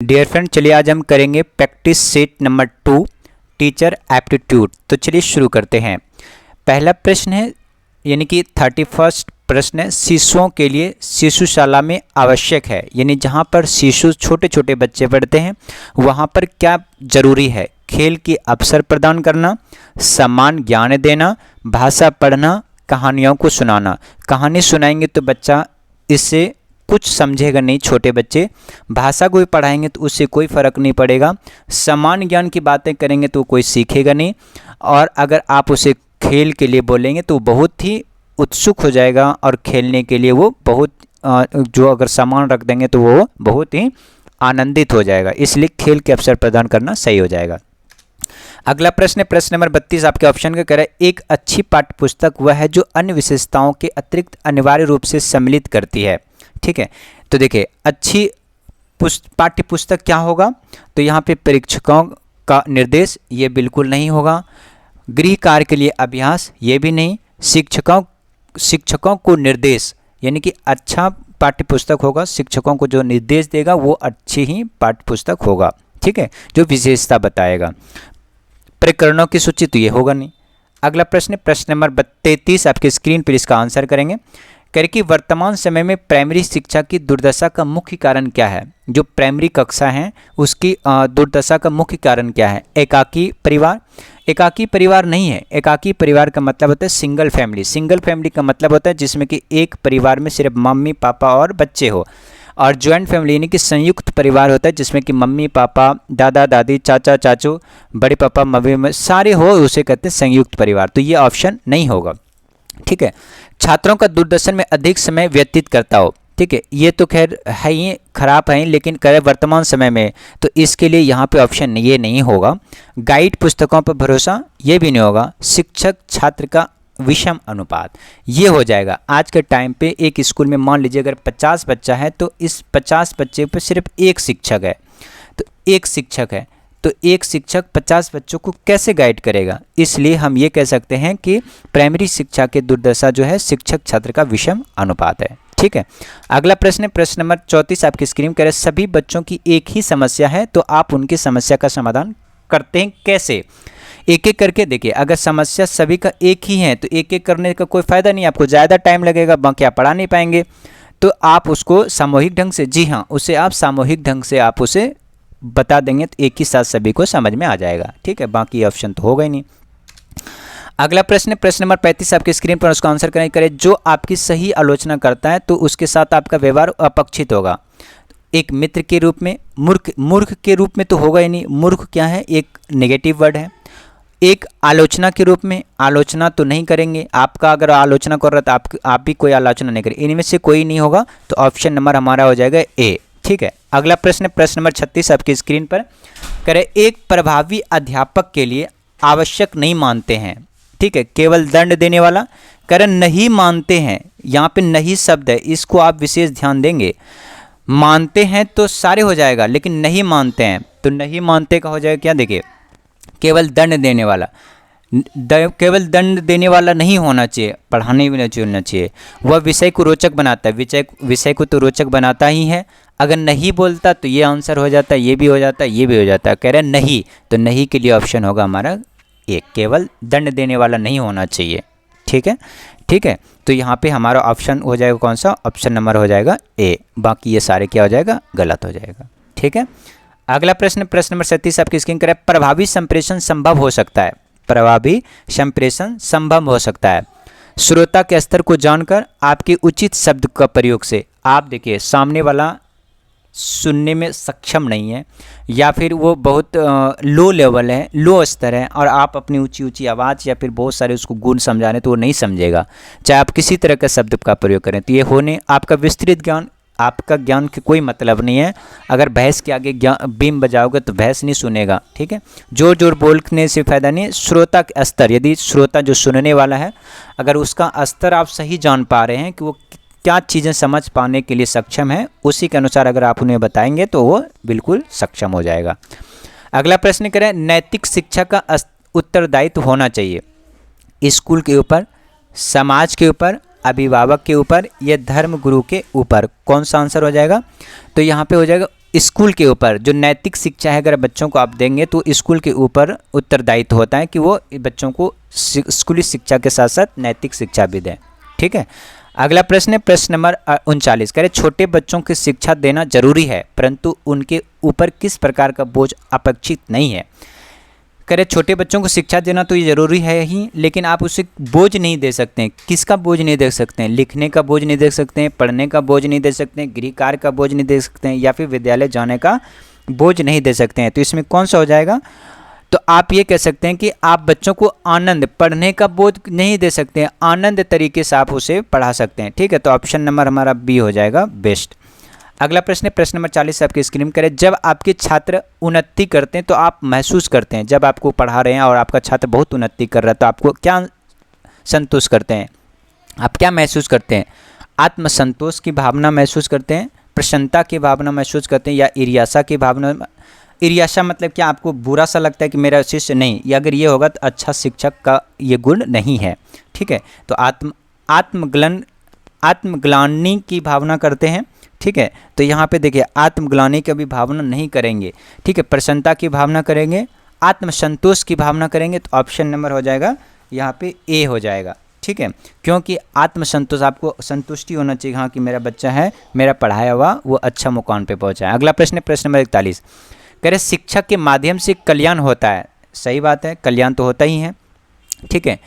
Dear friend, चलिए आज हम करेंगे practice set number 2 teacher aptitude. तो चलिए शुरू करते हैं। पहला प्रश्न है यानी कि 31 प्रश्न है, शिशुओं के लिए शिशुशाला में आवश्यक है, यानी जहाँ पर शिशु छोटे छोटे बच्चे पढ़ते हैं वहाँ पर क्या जरूरी है। खेल के अवसर प्रदान करना, समान ज्ञान देना, भाषा पढ़ना, कहानियों को सुनाना। कहानी सुनाएंगे तो बच्चा इससे कुछ समझेगा नहीं, छोटे बच्चे। भाषा को भी पढ़ाएंगे तो उससे कोई फ़र्क नहीं पड़ेगा। समान ज्ञान की बातें करेंगे तो कोई सीखेगा नहीं। और अगर आप उसे खेल के लिए बोलेंगे तो बहुत ही उत्सुक हो जाएगा और खेलने के लिए वो बहुत जो अगर सामान रख देंगे तो वो बहुत ही आनंदित हो जाएगा। इसलिए खेल के अवसर प्रदान करना सही हो जाएगा। अगला प्रश्न है प्रश्न नंबर 32 आपके ऑप्शन का कह रहा है, एक अच्छी पाठ्य पुस्तक वह है जो अन्य विशेषताओं के अतिरिक्त अनिवार्य रूप से सम्मिलित करती है। ठीक है, तो देखिए अच्छी पाठ्य पुस्तक क्या होगा, तो यहाँ पे परीक्षकों का निर्देश ये बिल्कुल नहीं होगा, गृह कार्य के लिए अभ्यास ये भी नहीं, शिक्षकों को निर्देश यानी कि अच्छा पाठ्य पुस्तक होगा, शिक्षकों को जो निर्देश देगा वो अच्छी ही पाठ्य पुस्तक होगा। ठीक है, जो विशेषता बताएगा। प्रकरणों की सूची तो ये होगा नहीं। अगला प्रश्न प्रश्न नंबर 33 आपके स्क्रीन पर इसका आंसर करेंगे। कि वर्तमान समय में प्राइमरी शिक्षा की दुर्दशा का मुख्य कारण क्या है। जो प्राइमरी कक्षा है उसकी दुर्दशा का मुख्य कारण क्या है। एकाकी परिवार। एकाकी परिवार नहीं है, एकाकी परिवार का मतलब होता है सिंगल फैमिली। सिंगल फैमिली का मतलब होता है जिसमें कि एक परिवार में सिर्फ मम्मी पापा और बच्चे हो। और ज्वाइंट फैमिली यानी कि संयुक्त परिवार होता है जिसमें कि मम्मी पापा, दादा दादी, चाचा चाचू, बड़े पापा मम्मी सारे हो, उसे कहते हैं संयुक्त परिवार। तो ये ऑप्शन नहीं होगा। ठीक है, छात्रों का दूरदर्शन में अधिक समय व्यतीत करता हो। ठीक है, ये तो खैर है ही खराब है, लेकिन करें वर्तमान समय में तो इसके लिए यहाँ पे ऑप्शन ये नहीं होगा। गाइड पुस्तकों पर भरोसा ये भी नहीं होगा। शिक्षक छात्र का विषम अनुपात ये हो जाएगा। आज के टाइम पे एक स्कूल में मान लीजिए अगर 50 बच्चा है तो इस 50 बच्चे पर सिर्फ एक शिक्षक है, तो एक शिक्षक है तो एक शिक्षक 50 बच्चों को कैसे गाइड करेगा। इसलिए हम ये कह सकते हैं कि प्राइमरी शिक्षा के दुर्दशा जो है शिक्षक छात्र का विषम अनुपात है। ठीक है, अगला प्रश्न है प्रश्न नंबर 34 आपकी स्क्रीन पर। सभी बच्चों की एक ही समस्या है तो आप उनकी समस्या का समाधान करते हैं कैसे। एक एक करके देखिए, अगर समस्या सभी का एक ही है तो एक एक करने का कोई फायदा नहीं, आपको ज़्यादा टाइम लगेगा, बाकी आप पढ़ा नहीं पाएंगे। तो आप उसको सामूहिक ढंग से, जी हाँ, उसे आप सामूहिक ढंग से आप उसे बता देंगे तो एक ही साथ सभी को समझ में आ जाएगा। ठीक है, बाकी ऑप्शन तो होगा ही नहीं। अगला प्रश्न प्रश्न नंबर 35 आपके स्क्रीन पर, उसका आंसर करें। जो आपकी सही आलोचना करता है तो उसके साथ आपका व्यवहार अपक्षित होगा। एक मित्र के रूप में, मूर्ख के रूप में तो होगा ही नहीं, मूर्ख क्या है, एक नेगेटिव वर्ड है। एक आलोचना के रूप में, आलोचना तो नहीं करेंगे, आपका अगर आलोचना कर रहा तो आप भी कोई आलोचना नहीं करें, इनमें से कोई नहीं होगा। तो ऑप्शन नंबर हमारा हो जाएगा ए। ठीक है, अगला प्रश्न प्रश्न नंबर 36 आपकी स्क्रीन पर करें। एक प्रभावी अध्यापक के लिए आवश्यक नहीं मानते हैं। ठीक है, केवल दंड देने वाला। करें नहीं मानते हैं, यहाँ पे नहीं शब्द है, इसको आप विशेष ध्यान देंगे। मानते हैं तो सारे हो जाएगा, लेकिन नहीं मानते हैं तो नहीं मानते का हो जाएगा क्या, देखिए केवल दंड देने वाला। केवल दंड देने वाला नहीं होना चाहिए, पढ़ाने भी नहीं होना चाहिए। वह विषय को रोचक बनाता है, विषय को तो रोचक बनाता ही है। अगर नहीं बोलता तो ये आंसर हो जाता है, ये भी हो जाता है, ये भी हो जाता है। कह रहे हैं नहीं, तो नहीं के लिए ऑप्शन होगा हमारा एक, केवल दंड देने वाला नहीं होना चाहिए। ठीक है, ठीक है, तो यहाँ पे हमारा ऑप्शन हो जाएगा कौन सा, ऑप्शन नंबर हो जाएगा ए। बाकी ये सारे क्या हो जाएगा, गलत हो जाएगा। ठीक है, अगला प्रश्न प्रश्न नंबर 37 आपकी स्क्रीन पर। प्रभावी संप्रेषण संभव हो सकता है। प्रभावी संप्रेषण संभव हो सकता है श्रोता के स्तर को जानकर, आपके उचित शब्द का प्रयोग से। आप देखिए सामने वाला सुनने में सक्षम नहीं है या फिर वो बहुत लो लेवल है, लो स्तर है, और आप अपनी ऊंची ऊंची आवाज़ या फिर बहुत सारे उसको गुण समझा रहे तो वो नहीं समझेगा, चाहे आप किसी तरह का शब्द का प्रयोग करें। तो ये होने आपका विस्तृत ज्ञान, आपका ज्ञान के कोई मतलब नहीं है। अगर भैंस के आगे बीम बजाओगे तो भैंस नहीं सुनेगा। ठीक है, जोर जोर बोलने से फ़ायदा नहीं। श्रोता का स्तर, यदि श्रोता जो सुनने वाला है अगर उसका स्तर आप सही जान पा रहे हैं कि वो क्या चीज़ें समझ पाने के लिए सक्षम है, उसी के अनुसार अगर आप उन्हें बताएंगे तो वो बिल्कुल सक्षम हो जाएगा। अगला प्रश्न करें, नैतिक शिक्षा का उत्तरदायित्व होना चाहिए स्कूल के ऊपर, समाज के ऊपर, अभिभावक के ऊपर या धर्म गुरु के ऊपर। कौन सा आंसर हो जाएगा, तो यहाँ पे हो जाएगा स्कूल के ऊपर जो नैतिक शिक्षा है अगर बच्चों को आप देंगे तो स्कूल के ऊपर उत्तरदायित्व होता है कि वो बच्चों को स्कूली शिक्षा के साथ साथ नैतिक शिक्षा भी दें। ठीक है, अगला प्रश्न है प्रश्न नंबर 39, कह रहे छोटे बच्चों की शिक्षा देना जरूरी है परंतु उनके ऊपर किस प्रकार का बोझ अपेक्षित नहीं है। कह रहे छोटे बच्चों को शिक्षा देना तो ये ज़रूरी है ही, लेकिन आप उसे बोझ नहीं दे सकते हैं। किसका बोझ नहीं दे सकते हैं? लिखने का बोझ नहीं दे सकते हैं, पढ़ने का बोझ नहीं दे सकते हैं, गृह कार्य का बोझ नहीं दे सकते हैं, या फिर विद्यालय जाने का बोझ नहीं दे सकते हैं। तो इसमें कौन सा हो जाएगा? तो आप ये कह सकते हैं कि आप बच्चों को आनंद, पढ़ने का बोझ नहीं दे सकते हैं, आनंद तरीके से आप उसे पढ़ा सकते हैं। ठीक है, तो ऑप्शन नंबर हमारा बी हो जाएगा बेस्ट। अगला प्रश्न है प्रश्न नंबर 40 आपकी स्क्रीन करें, जब आपके छात्र उन्नति करते हैं तो आप महसूस करते हैं, जब आपको पढ़ा रहे हैं और आपका छात्र बहुत उन्नति कर रहा है तो आपको क्या संतोष करते हैं, आप क्या महसूस करते हैं? आत्मसंतोष की भावना महसूस करते हैं, प्रसन्नता की भावना महसूस करते हैं, या ईर्ष्या की भावना? ईर्ष्या मतलब क्या आपको बुरा सा लगता है कि मेरा शिष्य नहीं, या अगर ये होगा तो अच्छा शिक्षक का ये गुण नहीं है। ठीक है, तो आत्मग्लानि की भावना करते हैं। ठीक है, तो यहाँ पे देखिए आत्मग्लानि की भी भावना नहीं करेंगे। ठीक है, प्रसन्नता की भावना करेंगे, आत्मसंतोष की भावना करेंगे, तो ऑप्शन नंबर हो जाएगा यहाँ पे ए हो जाएगा। ठीक है, क्योंकि आत्मसंतोष, आपको संतुष्टि होना चाहिए हाँ कि मेरा बच्चा है, मेरा पढ़ाया हुआ वो अच्छा मुकाम पे पहुँचा है। अगला प्रश्न है प्रश्न नंबर 41, कह रहे शिक्षा के माध्यम से कल्याण होता है। सही बात है, कल्याण तो होता ही है। ठीक है,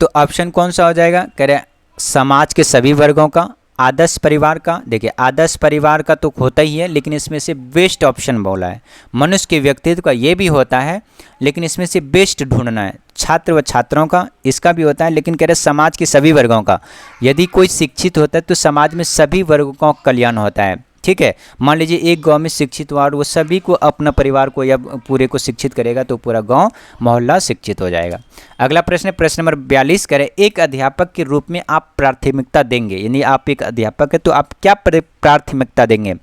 तो ऑप्शन कौन सा हो जाएगा? कह रहे समाज के सभी वर्गों का, आदर्श परिवार का। देखिए आदर्श परिवार का तो होता ही है, लेकिन इसमें से बेस्ट ऑप्शन बोला है। मनुष्य के व्यक्तित्व का ये भी होता है, लेकिन इसमें से बेस्ट ढूंढना है। छात्र व छात्रों का, इसका भी होता है, लेकिन कह रहे समाज के सभी वर्गों का। यदि कोई शिक्षित होता है तो समाज में सभी वर्गों का कल्याण होता है। ठीक है, मान लीजिए एक गांव में शिक्षित हुआ और वो सभी को, अपना परिवार को या पूरे को शिक्षित करेगा तो पूरा गांव मोहल्ला शिक्षित हो जाएगा। अगला प्रश्न है प्रश्न नंबर 42, करें एक अध्यापक के रूप में आप प्राथमिकता देंगे, यानी आप एक अध्यापक है तो आप क्या प्राथमिकता देंगे?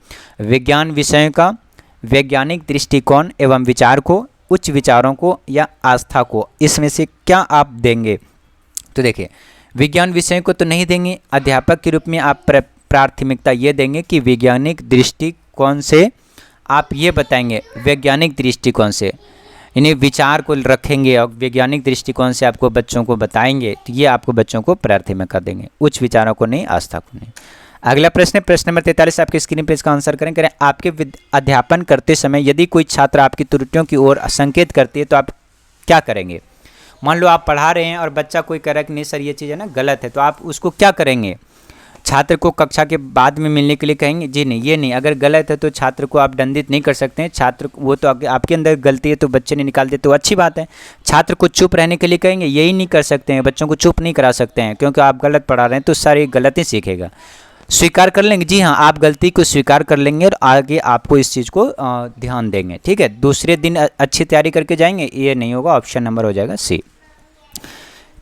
विज्ञान विषयों का, वैज्ञानिक दृष्टिकोण एवं विचार को, उच्च विचारों को, या आस्था को? इसमें से क्या आप देंगे? तो देखिए विज्ञान विषयों को तो नहीं देंगे, अध्यापक के रूप में आप प्राथमिकता ये देंगे कि वैज्ञानिक दृष्टिकोण से आप ये बताएंगे, वैज्ञानिक दृष्टिकोण से यानी विचार को रखेंगे और वैज्ञानिक दृष्टिकोण से आपको बच्चों को बताएंगे, तो ये आपको बच्चों को प्राथमिकता देंगे, उच्च विचारों को नहीं, आस्था को नहीं। अगला प्रश्न है प्रश्न नंबर 43 आपके स्क्रीन पे इसका आंसर करें। आपके अध्यापन करते समय यदि कोई छात्र आपकी त्रुटियों की ओर संकेत करती है तो आप क्या करेंगे? मान लो आप पढ़ा रहे हैं और बच्चा कोई कह रहा है कि नहीं सर ये चीज़ है ना गलत है, तो आप उसको क्या करेंगे? छात्र को कक्षा के बाद में मिलने के लिए कहेंगे जी नहीं ये नहीं, अगर गलत है तो छात्र को आप दंडित नहीं कर सकते हैं। छात्र वो तो आपके अंदर गलती है तो बच्चे ने निकाल दिया तो अच्छी बात है। छात्र को चुप रहने के लिए कहेंगे, यही नहीं कर सकते हैं, बच्चों को चुप नहीं करा सकते हैं क्योंकि आप गलत पढ़ा रहे हैं तो सारी गलती सीखेगा। स्वीकार कर लेंगे, जी हाँ आप गलती को स्वीकार कर लेंगे और आगे आपको इस चीज़ को ध्यान देंगे। ठीक है, दूसरे दिन अच्छी तैयारी करके जाएंगे, ये नहीं होगा, ऑप्शन नंबर हो जाएगा सी।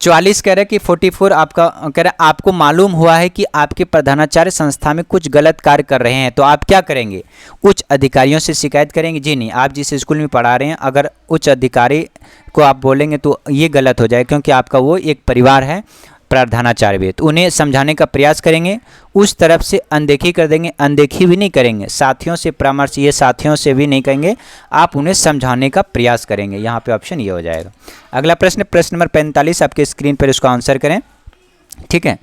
44 कह रहा है कि 44 आपका कह रहा है आपको मालूम हुआ है कि आपके प्रधानाचार्य संस्था में कुछ गलत कार्य कर रहे हैं तो आप क्या करेंगे? उच्च अधिकारियों से शिकायत करेंगे? जी नहीं, आप जिस स्कूल में पढ़ा रहे हैं अगर उच्च अधिकारी को आप बोलेंगे तो ये गलत हो जाएगा क्योंकि आपका वो एक परिवार है प्रधानाचार्य भी, तो उन्हें समझाने का प्रयास करेंगे। उस तरफ से अनदेखी कर देंगे, अनदेखी भी नहीं करेंगे। साथियों से परामर्श, ये साथियों से भी नहीं कहेंगे, आप उन्हें समझाने का प्रयास करेंगे। यहाँ पे ऑप्शन ये हो जाएगा। अगला प्रश्न प्रश्न नंबर 45 आपके स्क्रीन पर, इसको आंसर करें। ठीक है,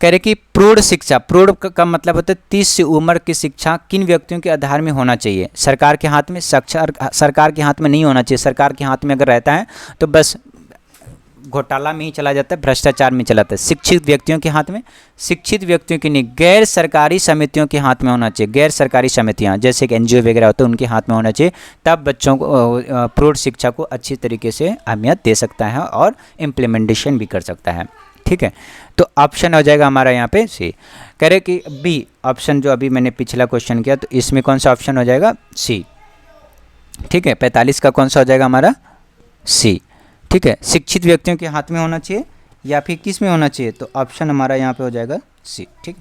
कह रहे कि प्रौढ़ शिक्षा, प्रौढ़ का मतलब होता है 30 से उम्र की शिक्षा किन व्यक्तियों के आधार में होना चाहिए? सरकार के हाथ में, सरकार के हाथ में नहीं होना चाहिए। सरकार के हाथ में अगर रहता है तो बस घोटाला में ही चला जाता है, भ्रष्टाचार में चला जाता है। शिक्षित व्यक्तियों के हाथ में, शिक्षित व्यक्तियों की नहीं, गैर सरकारी समितियों के हाथ में होना चाहिए। गैर सरकारी समितियां जैसे कि एनजीओ वगैरह होते हैं उनके हाथ में होना चाहिए, तब बच्चों को प्रौढ़ शिक्षा को अच्छी तरीके से अहमियत दे सकता है और इम्प्लीमेंटेशन भी कर सकता है। ठीक है, तो ऑप्शन हो जाएगा हमारा यहाँ पे सी। कह रहे कि बी ऑप्शन जो अभी मैंने पिछला क्वेश्चन किया तो इसमें कौन सा ऑप्शन हो जाएगा? सी। ठीक है, 45 का कौन सा हो जाएगा हमारा? सी। ठीक है, शिक्षित व्यक्तियों के हाथ में होना चाहिए या फिर किस में होना चाहिए? तो ऑप्शन हमारा यहाँ पे हो जाएगा सी। ठीक,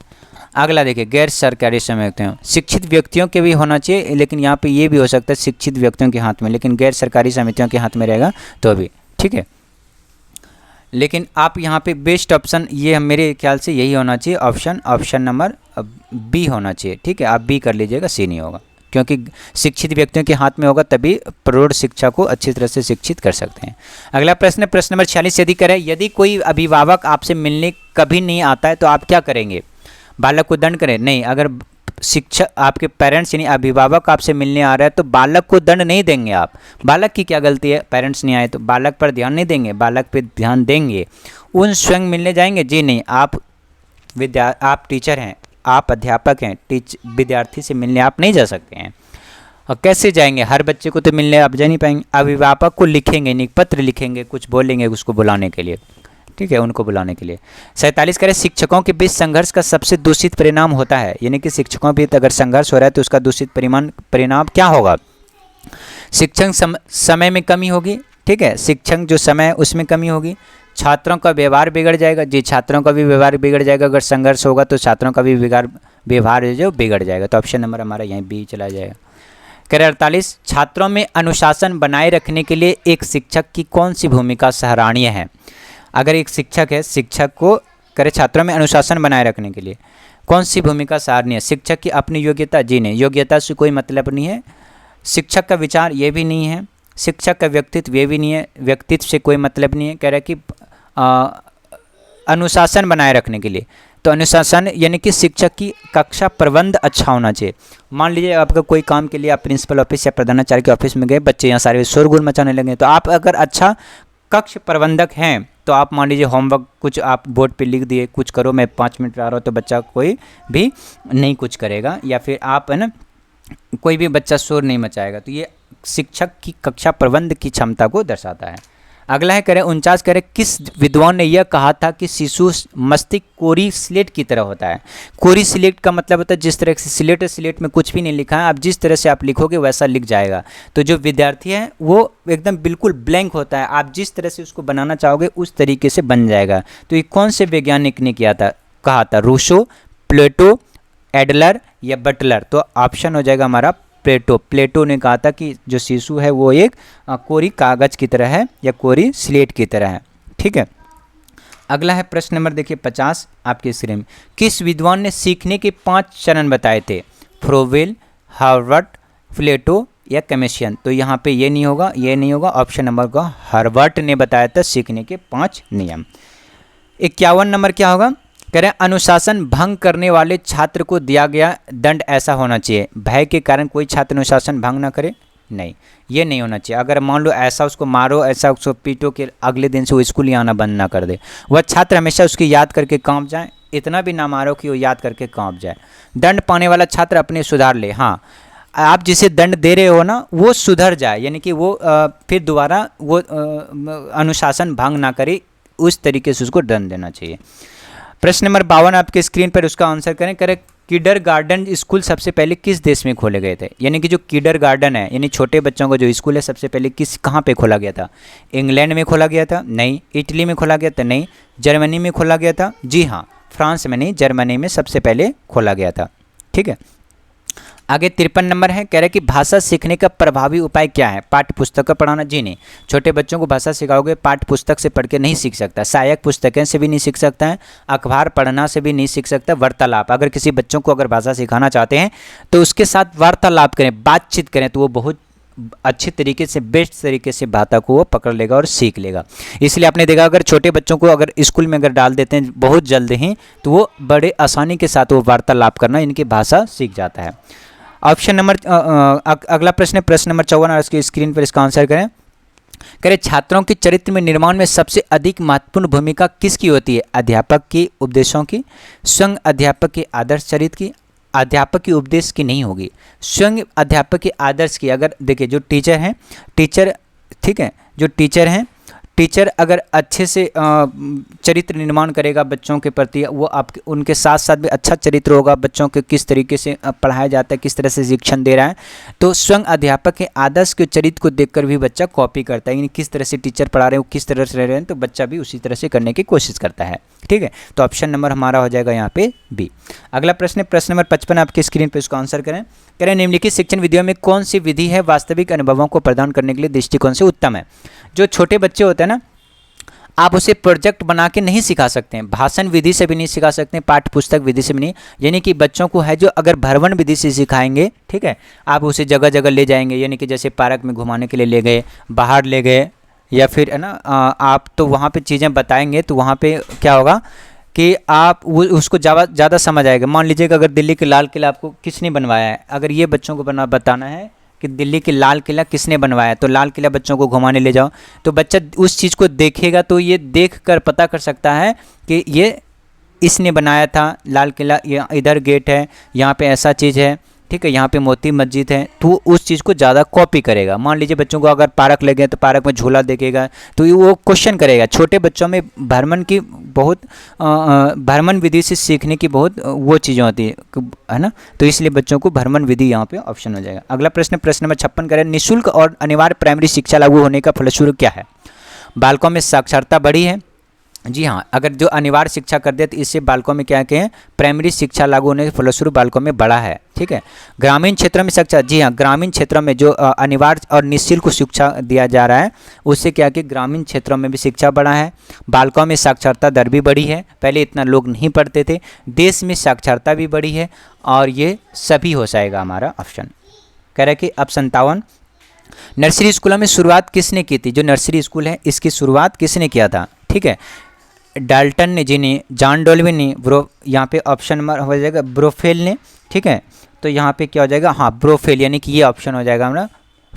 अगला देखिए गैर सरकारी समितियों, शिक्षित व्यक्तियों के भी होना चाहिए लेकिन यहाँ पे ये भी हो सकता है शिक्षित व्यक्तियों के हाथ में, लेकिन गैर सरकारी समितियों के हाथ में रहेगा तो भी ठीक है। लेकिन आप यहाँ पे बेस्ट ऑप्शन ये मेरे ख्याल से यही होना चाहिए, ऑप्शन नंबर बी होना चाहिए। ठीक है, आप बी कर लीजिएगा, सी नहीं होगा। क्योंकि शिक्षित व्यक्तियों के हाथ में होगा तभी प्रौढ़ शिक्षा को अच्छी तरह से शिक्षित कर सकते हैं। अगला प्रश्न, प्रश्न नंबर 46 यदि करें, यदि कोई अभिभावक आपसे मिलने कभी नहीं आता है तो आप क्या करेंगे? बालक को दंड करें? नहीं। अगर शिक्षक आपके पेरेंट्स यानी अभिभावक आपसे मिलने आ रहा है तो बालक को दंड नहीं देंगे आप। बालक की क्या गलती है? पेरेंट्स नहीं आए तो बालक पर ध्यान नहीं देंगे, बालक पे ध्यान देंगे। उन स्वयं मिलने जाएंगे? जी नहीं। आप टीचर हैं, आप अध्यापक हैं, विद्यार्थी से मिलने आप नहीं जा सकते हैं। और कैसे जाएंगे? हर बच्चे को तो मिलने आप जा नहीं पाएंगे। अभिभावक को लिखेंगे, नहीं पत्र लिखेंगे, कुछ बोलेंगे उसको बुलाने के लिए, ठीक है, उनको बुलाने के लिए। 47 करें, शिक्षकों के बीच संघर्ष का सबसे दूषित परिणाम होता है, यानी कि शिक्षकों के बीच अगर संघर्ष हो रहा है तो उसका दूषित परिणाम क्या होगा? शिक्षण समय में कमी होगी, ठीक है, शिक्षण जो समय है उसमें कमी होगी। छात्रों का व्यवहार बिगड़ जाएगा, जी छात्रों का भी व्यवहार बिगड़ जाएगा। अगर संघर्ष होगा तो छात्रों का भी व्यवहार जो बिगड़ जाएगा। तो ऑप्शन नंबर हमारा यहीं बी चला जाएगा। करें 48, छात्रों में अनुशासन बनाए रखने के लिए एक शिक्षक की कौन सी भूमिका सराहनीय है? अगर एक शिक्षक है, शिक्षक को करे छात्रों में अनुशासन बनाए रखने के लिए कौन सी भूमिका सराहनीय है? शिक्षक की अपनी योग्यता? जी नहीं, योग्यता से कोई मतलब नहीं है। शिक्षक का विचार? ये भी नहीं है। शिक्षक का व्यक्तित्व? ये भी नहीं है, व्यक्तित्व से कोई मतलब नहीं है। कह रहा है कि अनुशासन बनाए रखने के लिए, तो अनुशासन यानी कि शिक्षक की कक्षा प्रबंध अच्छा होना चाहिए। मान लीजिए आपका कोई काम के लिए आप प्रिंसिपल ऑफिस या प्रधानाचार्य के ऑफिस में गए, बच्चे यहाँ सारे शोरगुल मचाने लगे, तो आप अगर अच्छा कक्ष प्रबंधक हैं तो आप मान लीजिए होमवर्क कुछ आप बोर्ड पे लिख दिए, कुछ करो, मैं 5 मिनट आ रहा हूँ, तो बच्चा कोई भी नहीं कुछ करेगा, या फिर आप है ना कोई भी बच्चा शोर नहीं मचाएगा। तो ये शिक्षक की कक्षा प्रबंध की क्षमता को दर्शाता है। अगला है करें 49 करें, किस विद्वान ने यह कहा था कि शिशु मस्तिष्क कोरी स्लेट की तरह होता है? कोरी स्लेट का मतलब होता है जिस तरह से स्लेट में कुछ भी नहीं लिखा है, आप जिस तरह से आप लिखोगे वैसा लिख जाएगा। तो जो विद्यार्थी है वो एकदम बिल्कुल ब्लैंक होता है, आप जिस तरह से उसको बनाना चाहोगे उस तरीके से बन जाएगा। तो ये कौन से वैज्ञानिक ने कहा था? रूसो, प्लेटो, एडलर या बटलर? तो ऑप्शन हो जाएगा हमारा प्लेटो ने कहा था कि जो शिशु है वो एक कोरी कागज की तरह है या कोरी स्लेट की तरह है, ठीक है। अगला है प्रश्न नंबर देखिए 50 आपके स्क्रीन में, किस विद्वान ने सीखने के 5 चरण बताए थे? फ्रोवेल, हार्वर्ड, प्लेटो या कमेशियन? तो यहाँ पे ये नहीं होगा, ये नहीं होगा, ऑप्शन नंबर का हार्वर्ड ने बताया था सीखने के 5 नियम। 51 नंबर क्या होगा? कह रहे हैं अनुशासन भंग करने वाले छात्र को दिया गया दंड ऐसा होना चाहिए, भय के कारण कोई छात्र अनुशासन भंग ना करे? नहीं, ये नहीं होना चाहिए। अगर मान लो ऐसा उसको मारो, ऐसा उसको पीटो कि अगले दिन से वो स्कूल ही आना बंद ना कर दे, वह छात्र हमेशा उसकी याद करके कांप जाए, इतना भी ना मारो कि वो याद करके कांप जाए। दंड पाने वाला छात्र अपने सुधार ले, हाँ आप जिसे दंड दे रहे हो ना वो सुधर जाए, यानी कि वो फिर दोबारा वो अनुशासन भंग ना करे, उस तरीके से उसको दंड देना चाहिए। प्रश्न नंबर 52 आपके स्क्रीन पर, उसका आंसर करें। किडर गार्डन स्कूल सबसे पहले किस देश में खोले गए थे? यानी कि जो किडर गार्डन है यानी छोटे बच्चों का जो स्कूल है सबसे पहले कहाँ पे खोला गया था? इंग्लैंड में खोला गया था? नहीं। इटली में खोला गया था? नहीं। जर्मनी में खोला गया था? जी हाँ, फ्रांस में नहीं, जर्मनी में सबसे पहले खोला गया था, ठीक है। आगे 53 नंबर है, कह रहे कि भाषा सीखने का प्रभावी उपाय क्या है? पाठ्य पुस्तक का पढ़ाना? जी नहीं, छोटे बच्चों को भाषा सिखाओगे पाठ्य पुस्तक से पढ़ के नहीं सीख सकता, सहायक पुस्तकें से भी नहीं सीख सकता है, अखबार पढ़ना से भी नहीं सीख सकता। वार्तालाप, अगर किसी बच्चों को अगर भाषा सिखाना चाहते हैं तो उसके साथ वार्तालाप करें, बातचीत करें, तो वो बहुत अच्छे तरीके से बेस्ट तरीके से भाषा को वो पकड़ लेगा और सीख लेगा। इसलिए आपने देखा अगर छोटे बच्चों को अगर स्कूल में अगर डाल देते हैं बहुत जल्द ही तो वो बड़े आसानी के साथ वो वार्तालाप करना इनकी भाषा सीख जाता है। ऑप्शन नंबर अगला प्रश्न है प्रश्न नंबर 54 और इसकी स्क्रीन पर इसका आंसर करें। छात्रों के चरित्र में निर्माण में सबसे अधिक महत्वपूर्ण भूमिका किसकी होती है? अध्यापक की उपदेशों की, स्वयं अध्यापक के आदर्श चरित्र की? अध्यापक की उपदेश की नहीं होगी, स्वयं अध्यापक के आदर्श की। अगर देखिए जो टीचर हैं, टीचर ठीक है, जो टीचर हैं, टीचर अगर अच्छे से चरित्र निर्माण करेगा बच्चों के प्रति, वो आपके उनके साथ साथ भी अच्छा चरित्र होगा, बच्चों के किस तरीके से पढ़ाया जाता है, किस तरह से शिक्षण दे रहा है, तो स्वयं अध्यापक के आदर्श के चरित्र को देखकर भी बच्चा कॉपी करता है, यानी किस तरह से टीचर पढ़ा रहे हैं, किस तरह से रह रहे हैं, तो बच्चा भी उसी तरह से करने की कोशिश करता है, ठीक है। तो ऑप्शन नंबर हमारा हो जाएगा यहाँ पे बी। अगला प्रश्न है प्रश्न नंबर 55 आपकी स्क्रीन पर, इसको आंसर करें। निम्नलिखित शिक्षण विधियों में कौन सी विधि है वास्तविक अनुभवों को प्रदान करने के लिए दृष्टिकोण से उत्तम है? जो छोटे बच्चे होते हैं ना, आप उसे प्रोजेक्ट बना के नहीं सिखा सकते हैं, भाषण विधि से भी नहीं सिखा सकते हैं, पाठ्य पुस्तक विधि से भी नहीं। यानी कि बच्चों को है जो अगर भ्रमण विधि से सिखाएंगे, ठीक है, आप उसे जगह जगह ले जाएंगे, यानी कि जैसे पार्क में घुमाने के लिए ले गए, बाहर ले गए, या फिर है ना आप तो वहाँ पे चीज़ें बताएंगे तो वहाँ पे क्या होगा कि आप उसको ज़्यादा समझ आएगा। मान लीजिए कि अगर दिल्ली के लाल किला आपको किसने बनवाया है, अगर ये बच्चों को बताना है कि दिल्ली के लाल किला किसने बनवाया, तो लाल किला बच्चों को घुमाने ले जाओ, तो बच्चा उस चीज़ को देखेगा तो ये देख कर पता कर सकता है कि ये इसने बनाया था लाल किला, ये इधर गेट है, यहाँ पे ऐसा चीज़ है, ठीक है, यहाँ पे मोती मस्जिद है, तो उस चीज़ को ज़्यादा कॉपी करेगा। मान लीजिए बच्चों को अगर पार्क ले गए तो पार्क में झूला देखेगा तो वो क्वेश्चन करेगा। छोटे बच्चों में भ्रमण विधि से सीखने की बहुत वो चीज़ें होती है ना, तो इसलिए बच्चों को भ्रमण विधि यहाँ पे ऑप्शन हो जाएगा। अगला प्रश्न नंबर 56 करें, निःशुल्क और अनिवार्य प्राइमरी शिक्षा लागू होने का फलस्वरूप क्या है? बालकों में साक्षरता बढ़ी है। जी हाँ, अगर जो अनिवार्य शिक्षा कर दिया तो इससे बालकों में क्या कहें, प्राइमरी शिक्षा लागू होने के फलस्वरूप बालकों में बढ़ा है, ठीक है। ग्रामीण क्षेत्रों में शिक्षा, जी हाँ, ग्रामीण क्षेत्रों में जो अनिवार्य और निःशुल्क शिक्षा दिया जा रहा है उससे क्या कि ग्रामीण क्षेत्रों में भी शिक्षा बढ़ा है। बालकों में साक्षरता दर भी बढ़ी है, पहले इतना लोग नहीं पढ़ते थे। देश में साक्षरता भी बढ़ी है, और ये सभी हो जाएगा हमारा ऑप्शन। कह रहा है कि अब 57, नर्सरी स्कूलों में शुरुआत किसने की थी? जो नर्सरी स्कूल है इसकी शुरुआत किसने किया था? ठीक है, डाल्टन ने, जिन्हें जॉन डॉल्विन ने, यहाँ पे ऑप्शन नंबर हो जाएगा ब्रोफेल ने, ठीक है, तो यहाँ पे क्या हो जाएगा, हाँ ब्रोफेल, यानी कि ये ऑप्शन हो जाएगा हमारा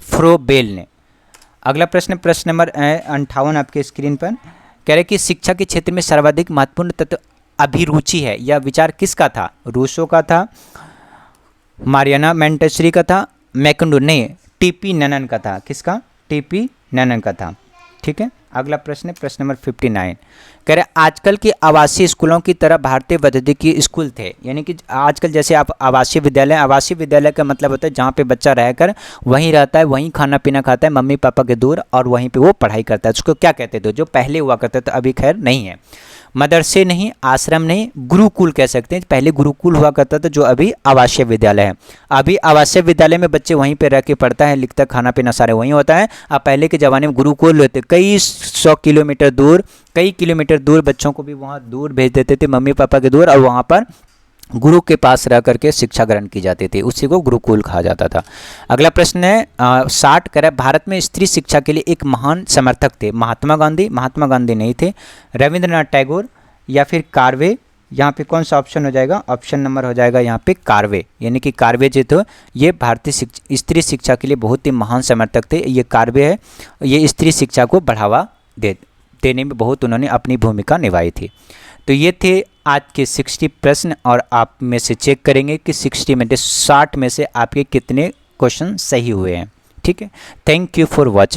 फ्रोबेल ने। अगला प्रश्न नंबर 58 आपके स्क्रीन पर, कह रहे कि शिक्षा के क्षेत्र में सर्वाधिक महत्वपूर्ण तत्व अभिरुचि है, यह विचार किसका था? रूसो का था, मारियाना मोंटेसरी का था, मैकंडू, नहीं, टीपी ननन का था। किसका? टीपी ननन का था, ठीक है। अगला प्रश्न नंबर 59, कह रहे आजकल के आवासीय स्कूलों की तरह भारतीय पद्धति के स्कूल थे, यानी कि आजकल जैसे आप आवासीय विद्यालय का मतलब होता है जहाँ पे बच्चा रहकर वहीं रहता है, वहीं खाना पीना खाता है मम्मी पापा के दूर, और वहीं पे वो पढ़ाई करता है, उसको क्या कहते थे? जो पहले हुआ करते थे, अभी खैर नहीं है। मदरसे नहीं, आश्रम नहीं, गुरुकुल कह सकते हैं। पहले गुरुकुल हुआ करता था, जो अभी आवासीय विद्यालय है। अभी आवासीय विद्यालय में बच्चे वहीं पे रह के पढ़ता है, लिखता, खाना पीना सारे वहीं होता है। अब पहले के ज़माने में गुरुकुल होते, कई किलोमीटर दूर बच्चों को भी वहाँ दूर भेज देते थे मम्मी पापा के दूर, और वहाँ पर गुरु के पास रह करके शिक्षा ग्रहण की जाती थी, उसी को गुरुकुल कहा जाता था। अगला प्रश्न है 60, कह रहा है भारत में स्त्री शिक्षा के लिए एक महान समर्थक थे। महात्मा गांधी नहीं थे, रविंद्रनाथ टैगोर या फिर कार्वे। यहाँ पे कौन सा ऑप्शन हो जाएगा? ऑप्शन नंबर हो जाएगा यहाँ पे कार्वे, यानी कि कार्वे जी तो ये भारतीय स्त्री शिक्षा के लिए बहुत ही महान समर्थक थे। ये कार्वे है, ये स्त्री शिक्षा को बढ़ावा देने में बहुत उन्होंने अपनी भूमिका निभाई थी। तो ये थे आज के 60 प्रश्न, और आप में से चेक करेंगे कि 60 में से आपके कितने क्वेश्चन सही हुए हैं, ठीक है। Thank you for watching.